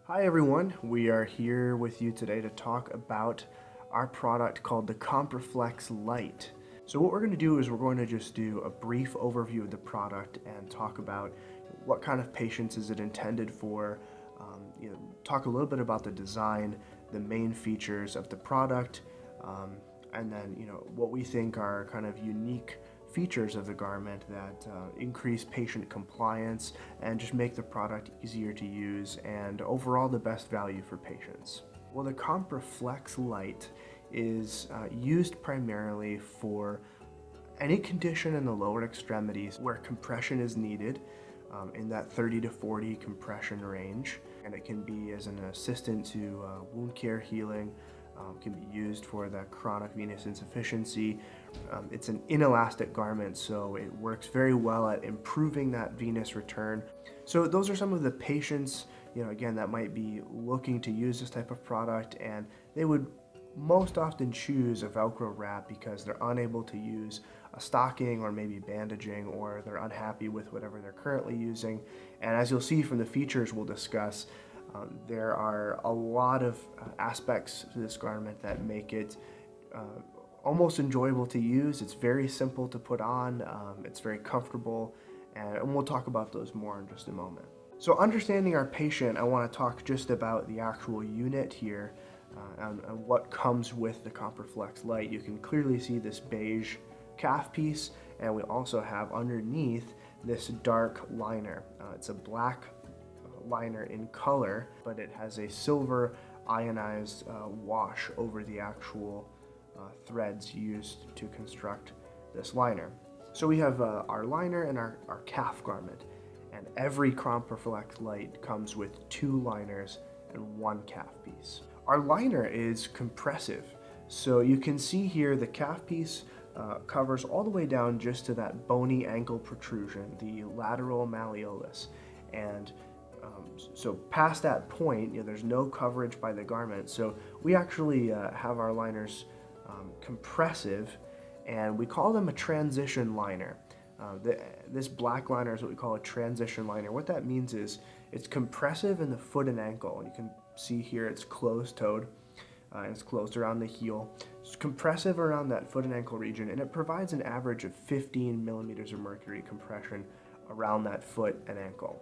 Hi everyone, we are here with you today to talk about our product called the CompreFlex Lite. So what we're going to do is we're going to just do a brief overview of the product and talk about what kind of patients is it intended for, talk a little bit about the design, the main features of the product, and then what we think are kind of unique features of the garment that increase patient compliance and just make the product easier to use and overall the best value for patients. Well, the CompreFlex Lite is used primarily for any condition in the lower extremities where compression is needed in that 30 to 40 compression range, and it can be as an assistant to wound care healing. Can be used for the chronic venous insufficiency. It's an inelastic garment, so it works very well at improving that venous return. So those are some of the patients, again, that might be looking to use this type of product, and they would most often choose a Velcro wrap because they're unable to use a stocking or maybe bandaging, or they're unhappy with whatever they're currently using. And as you'll see from the features we'll discuss, there are a lot of aspects to this garment that make it almost enjoyable to use. It's very simple to put on, it's very comfortable, and we'll talk about those more in just a moment. So understanding our patient, I want to talk just about the actual unit here and what comes with the CompreFlex Lite. You can clearly see this beige calf piece, and we also have underneath this dark liner. It's a black liner in color, but it has a silver ionized wash over the actual threads used to construct this liner. So we have our liner and our calf garment, and every CompreFlex Lite comes with 2 liners and 1 calf piece. Our liner is compressive, so you can see here the calf piece covers all the way down just to that bony ankle protrusion, the lateral malleolus, and so past that point, there's no coverage by the garment. So we actually have our liners compressive, and we call them a transition liner. This black liner is what we call a transition liner. What that means is it's compressive in the foot and ankle. You can see here it's closed-toed, and it's closed around the heel. It's compressive around that foot and ankle region, and it provides an average of 15 millimeters of mercury compression around that foot and ankle.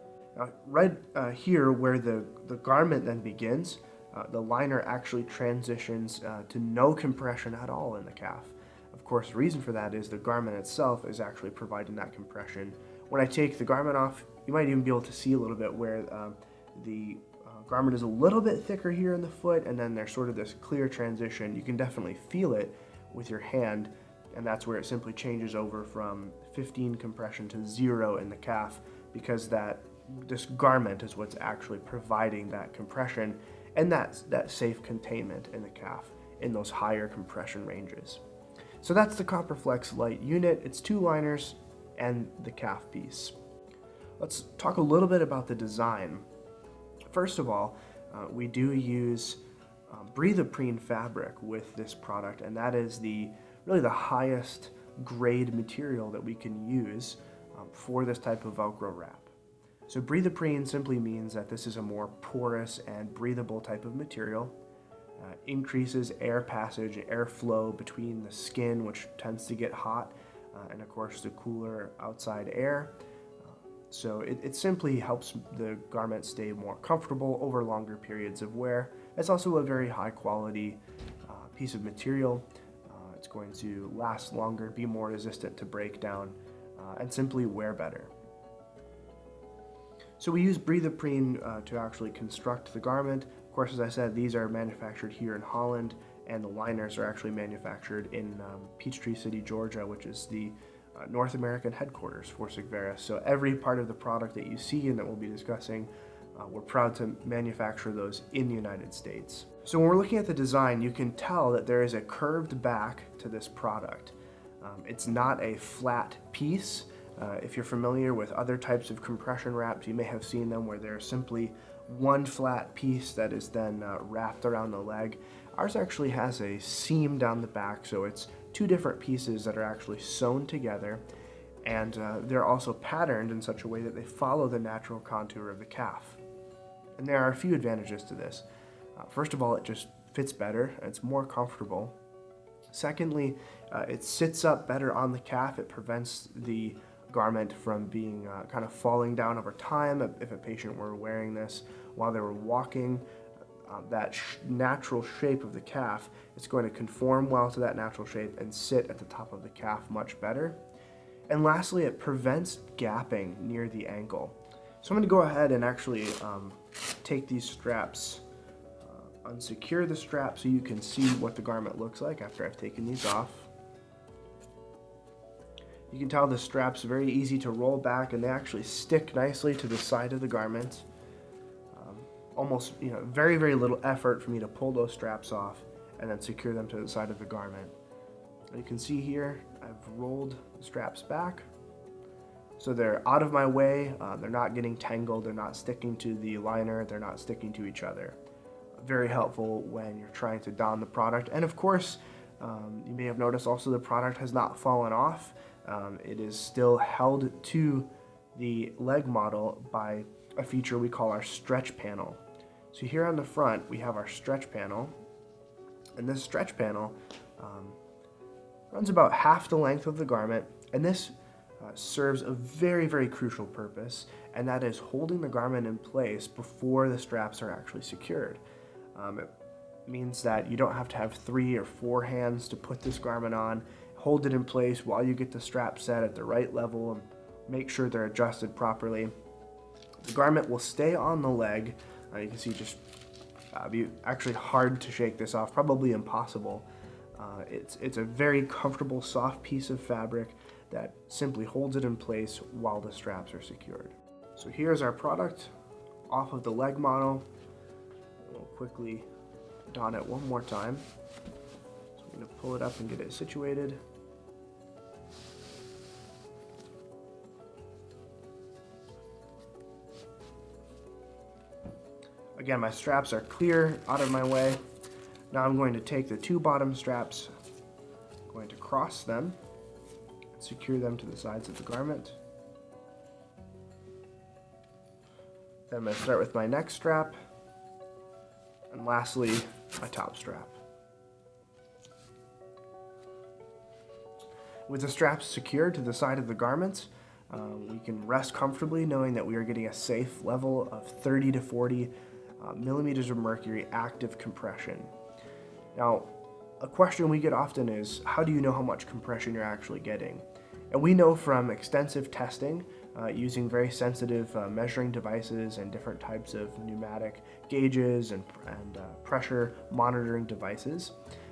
Right here where the garment then begins, the liner actually transitions to no compression at all in the calf. Of course, the reason for that is the garment itself is actually providing that compression. When I take the garment off, you might even be able to see a little bit where the garment is a little bit thicker here in the foot, and then there's sort of this clear transition. You can definitely feel it with your hand, and that's where it simply changes over from 15 compression to 0 in the calf, because this garment is what's actually providing that compression and that safe containment in the calf in those higher compression ranges. So that's the CompreFlex Lite unit. It's 2 liners and the calf piece. Let's talk a little bit about the design. First of all, we do use breathaprene fabric with this product, and that is really the highest grade material that we can use for this type of Velcro wrap. So breathaprene simply means that this is a more porous and breathable type of material. Increases air passage, airflow between the skin, which tends to get hot, and of course the cooler outside air. So it simply helps the garment stay more comfortable over longer periods of wear. It's also a very high quality piece of material. It's going to last longer, be more resistant to breakdown, and simply wear better. So we use breathaprene to actually construct the garment. Of course, as I said, these are manufactured here in Holland, and the liners are actually manufactured in Peachtree City, Georgia, which is the North American headquarters for Sigvaris. So every part of the product that you see and that we'll be discussing, we're proud to manufacture those in the United States. So when we're looking at the design, you can tell that there is a curved back to this product. It's not a flat piece. If you're familiar with other types of compression wraps, you may have seen them where there's simply one flat piece that is then wrapped around the leg. Ours actually has a seam down the back, so it's 2 different pieces that are actually sewn together, and they're also patterned in such a way that they follow the natural contour of the calf. And there are a few advantages to this. First of all, it just fits better, it's more comfortable. Secondly, it sits up better on the calf. It prevents the garment from being kind of falling down over time. If a patient were wearing this while they were walking, that natural shape of the calf, it's going to conform well to that natural shape and sit at the top of the calf much better. And lastly, it prevents gapping near the ankle. So I'm going to go ahead and actually take these straps, unsecure the strap so you can see what the garment looks like after I've taken these off. You can tell the straps are very easy to roll back, and they actually stick nicely to the side of the garment. Almost, very, very little effort for me to pull those straps off and then secure them to the side of the garment. You can see here, I've rolled the straps back. So they're out of my way, they're not getting tangled, they're not sticking to the liner, they're not sticking to each other. Very helpful when you're trying to don the product. And of course, you may have noticed also the product has not fallen off. It is still held to the leg model by a feature we call our stretch panel. So here on the front, we have our stretch panel, and this stretch panel runs about half the length of the garment, and this serves a very, very crucial purpose, and that is holding the garment in place before the straps are actually secured. It means that you don't have to have 3 or 4 hands to put this garment on, hold it in place while you get the strap set at the right level and make sure they're adjusted properly. The garment will stay on the leg. You can see just be actually hard to shake this off, probably impossible. It's a very comfortable, soft piece of fabric that simply holds it in place while the straps are secured. So here's our product off of the leg model. We'll quickly don it one more time. So I'm going to pull it up and get it situated. Again, my straps are clear, out of my way. Now I'm going to take the 2 bottom straps, I'm going to cross them, secure them to the sides of the garment. Then I'm going to start with my next strap, and lastly, my top strap. With the straps secured to the side of the garment, we can rest comfortably knowing that we are getting a safe level of 30 to 40 millimeters of mercury active compression. Now, a question we get often is, how do you know how much compression you're actually getting? And we know from extensive testing using very sensitive measuring devices and different types of pneumatic gauges and pressure monitoring devices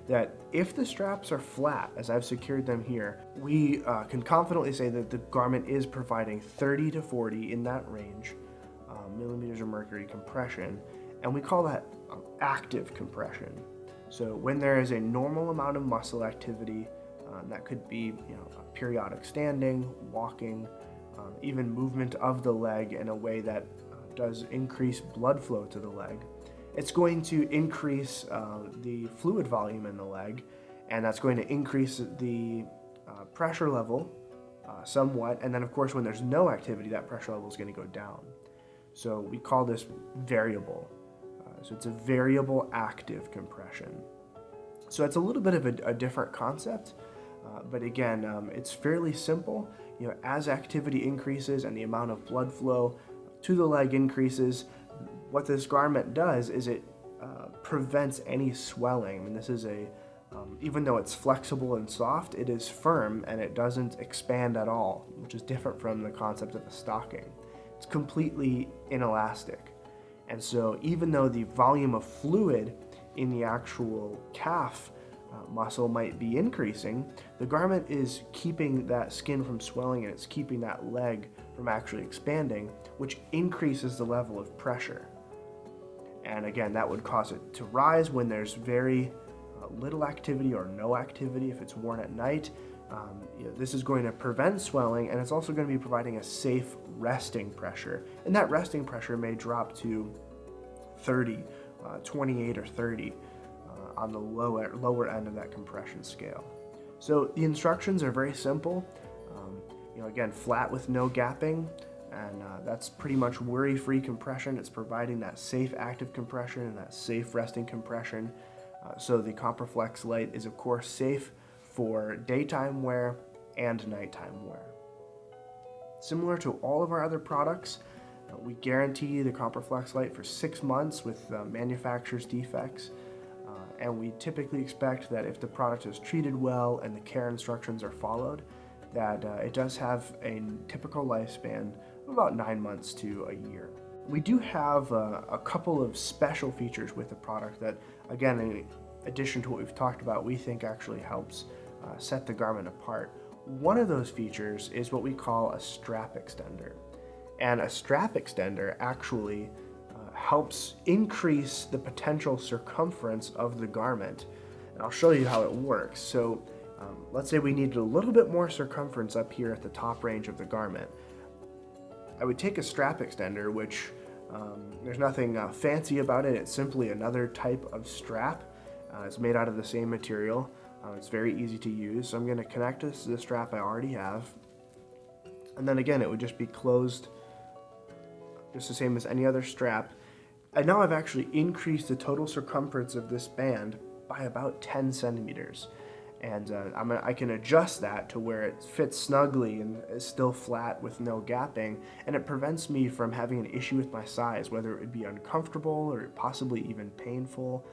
that if the straps are flat, as I've secured them here, we can confidently say that the garment is providing 30 to 40 in that range millimeters of mercury compression, and we call that active compression. So when there is a normal amount of muscle activity, that could be periodic standing, walking, even movement of the leg in a way that does increase blood flow to the leg, it's going to increase the fluid volume in the leg, and that's going to increase the pressure level somewhat, and then of course when there's no activity, that pressure level is going to go down. So we call this variable. So it's a variable active compression. So it's a little bit of a different concept, but again, it's fairly simple. As activity increases and the amount of blood flow to the leg increases, what this garment does is it prevents any swelling. And this is even though it's flexible and soft, it is firm and it doesn't expand at all, which is different from the concept of a stocking. It's completely inelastic. And so even though the volume of fluid in the actual calf muscle might be increasing, the garment is keeping that skin from swelling and it's keeping that leg from actually expanding, which increases the level of pressure. And again, that would cause it to rise when there's very little activity or no activity if it's worn at night. This is going to prevent swelling, and it's also going to be providing a safe resting pressure. And that resting pressure may drop to 30, 28 or 30 on the lower end of that compression scale. So the instructions are very simple. Again, flat with no gapping, and that's pretty much worry-free compression. It's providing that safe active compression and that safe resting compression. So the CompreFlex Lite is of course safe for daytime wear and nighttime wear. Similar to all of our other products, we guarantee the CompreFlex Lite for 6 months with manufacturer's defects, and we typically expect that if the product is treated well and the care instructions are followed, that it does have a typical lifespan of about 9 months to a year. We do have a couple of special features with the product that, again, in addition to what we've talked about, we think actually helps set the garment apart. One of those features is what we call a strap extender. And a strap extender actually helps increase the potential circumference of the garment. And I'll show you how it works. So let's say we needed a little bit more circumference up here at the top range of the garment. I would take a strap extender, which there's nothing fancy about it. It's simply another type of strap. It's made out of the same material. It's very easy to use. So I'm going to connect this to the strap I already have. And then again, it would just be closed just the same as any other strap. And now I've actually increased the total circumference of this band by about 10 centimeters. And I can adjust that to where it fits snugly and is still flat with no gapping, and it prevents me from having an issue with my size, whether it would be uncomfortable or possibly even painful,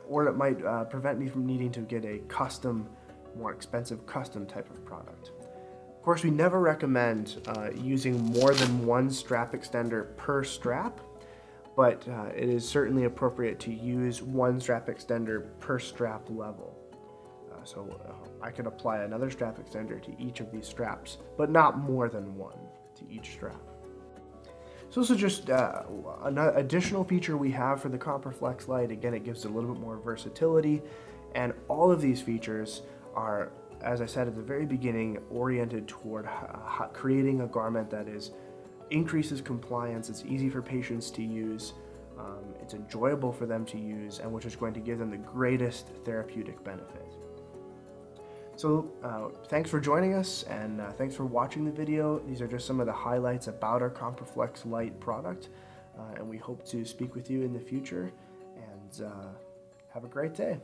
or it might prevent me from needing to get a custom, more expensive custom type of product. Of course, we never recommend using more than one strap extender per strap, but it is certainly appropriate to use one strap extender per strap level. So I could apply another strap extender to each of these straps, but not more than one to each strap. So this is just an additional feature we have for the CompreFlex Lite. Again, it gives it a little bit more versatility, and all of these features are, as I said at the very beginning, oriented toward creating a garment that increases compliance, it's easy for patients to use, it's enjoyable for them to use, and which is going to give them the greatest therapeutic benefit. So thanks for joining us, and thanks for watching the video. These are just some of the highlights about our CompreFlex Lite product, and we hope to speak with you in the future, and have a great day.